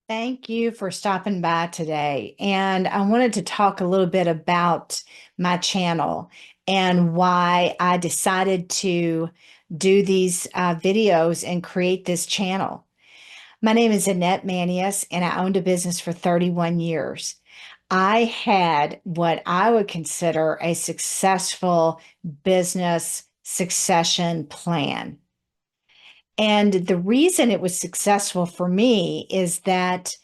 Thank you for stopping by today. And I wanted to talk a little bit about my channel and why I decided to do these videos and create this channel. My name is Annette Manius, and I owned a business for 31 years. I had what I would consider a successful business succession plan. And the reason it was successful for me is that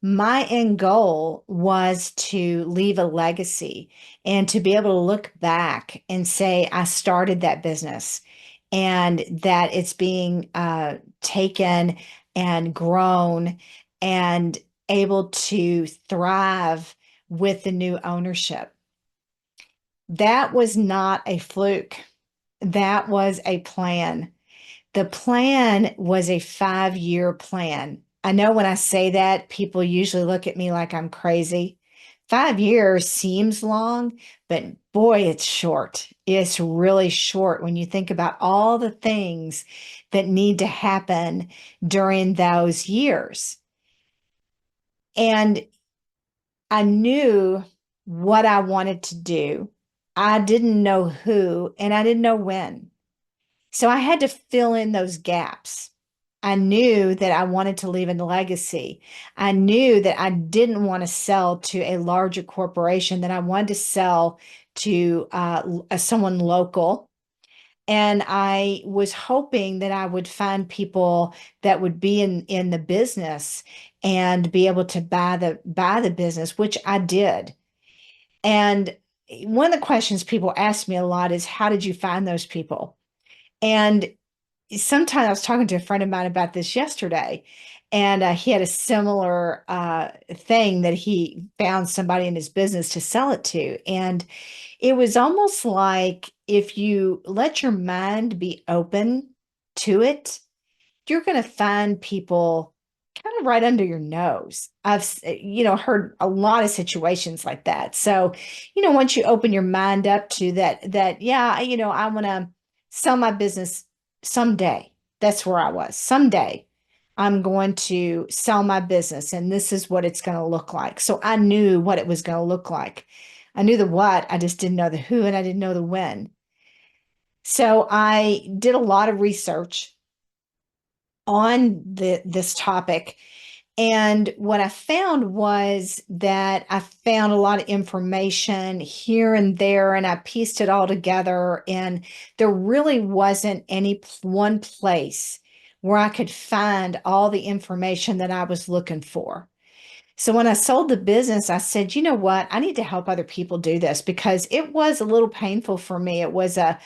my end goal was to leave a legacy and to be able to look back and say, I started that business and that it's being taken and grown and able to thrive with the new ownership. That was not a fluke. That was a plan. The plan was a 5-year plan. I know when I say that, people usually look at me like I'm crazy. 5 years seems long, but boy, it's short. It's really short when you think about all the things that need to happen during those years. And I knew what I wanted to do. I didn't know who, and I didn't know when. So I had to fill in those gaps. I knew that I wanted to leave a legacy. I knew that I didn't want to sell to a larger corporation, that I wanted to sell to someone local. And I was hoping that I would find people that would be in the business and be able to buy the business, which I did. And one of the questions people ask me a lot is, how did you find those people? And sometimes I was talking to a friend of mine about this yesterday, and he had a similar thing that he found somebody in his business to sell it to. And it was almost like if you let your mind be open to it, you're going to find people kind of right under your nose. I've heard a lot of situations like that. So, once you open your mind up to that, yeah, I want to sell my business someday. That's where I was. Someday I'm going to sell my business and this is what it's going to look like. So I knew what it was going to look like. I knew the what, I just didn't know the who and I didn't know the when. So I did a lot of research on this topic. And what I found was that I found a lot of information here and there, and I pieced it all together. And there really wasn't any one place where I could find all the information that I was looking for. So when I sold the business, I said, you know what? I need to help other people do this because it was a little painful for me. It was a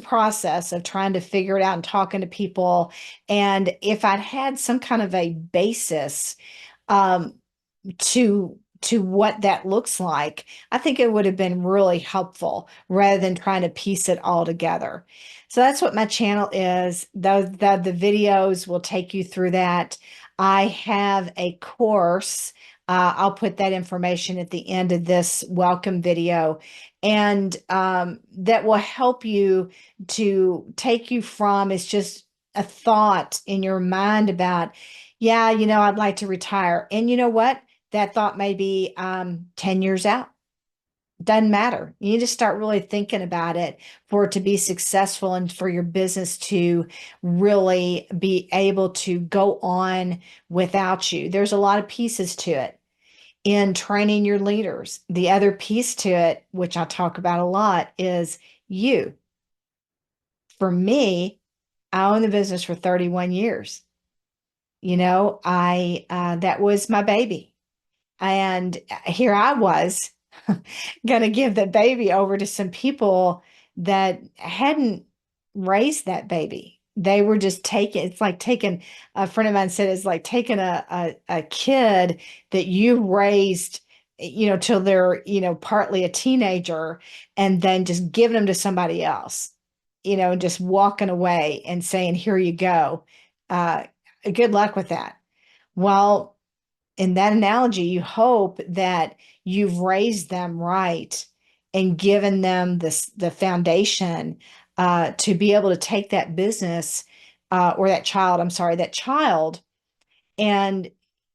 process of trying to figure it out and talking to people. And if I'd had some kind of a basis um, to what that looks like, I think it would have been really helpful rather than trying to piece it all together. So that's what my channel is. The videos will take you through that. I have a course. I'll put that information at the end of this welcome video, and that will help you to take you from it's just a thought in your mind about, yeah, I'd like to retire. And you know what? That thought may be 10 years out. Doesn't matter. You need to start really thinking about it for it to be successful and for your business to really be able to go on without you. There's a lot of pieces to it in training your leaders. The other piece to it, which I talk about a lot, is you. For me, I own the business for 31 years. I that was my baby. And here I was going to give the baby over to some people that hadn't raised that baby. They were just taking, it's like taking, a friend of mine said, it's like taking a kid that you raised, till they're, partly a teenager and then just giving them to somebody else, just walking away and saying, here you go. Uh, Good luck with that. Well, in that analogy, you hope that you've raised them right and given them the foundation to be able to take that business or that child, I'm sorry, that child and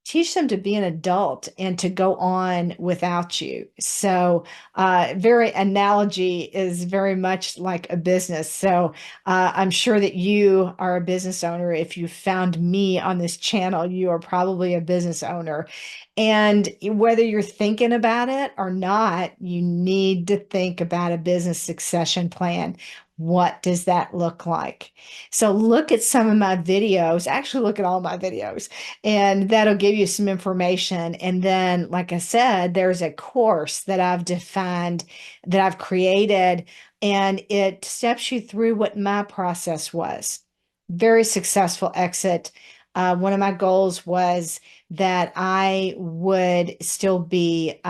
teach them to be an adult and to go on without you. So, very analogy is very much like a business. So, I'm sure that you are a business owner. If you found me on this channel, you are probably a business owner. And whether you're thinking about it or not, you need to think about a business succession plan. What does that look like? So look at some of my videos, actually look at all my videos, and that'll give you some information. And then, like I said, there's a course that I've defined, that I've created, and it steps you through what my process was. Very successful exit. One of my goals was that I would still be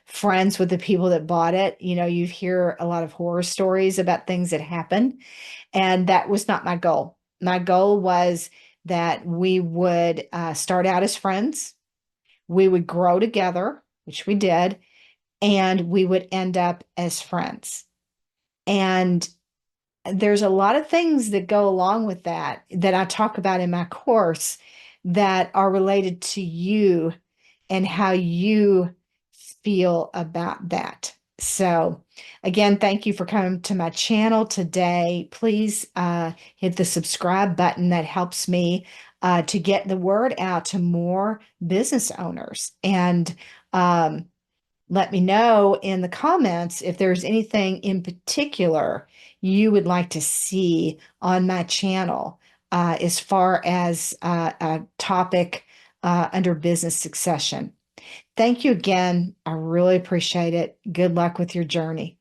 friends with the people that bought it. You know, you hear a lot of horror stories about things that happen, and that was not my goal. My goal was that we would start out as friends, we would grow together, which we did, and we would end up as friends. And there's a lot of things that go along with that that I talk about in my course that are related to you and how you feel about that. So, again, thank you for coming to my channel today. Please hit the subscribe button. That helps me to get the word out to more business owners. And let me know in the comments if there's anything in particular you would like to see on my channel as far as a topic under business succession. Thank you again. I really appreciate it. Good luck with your journey.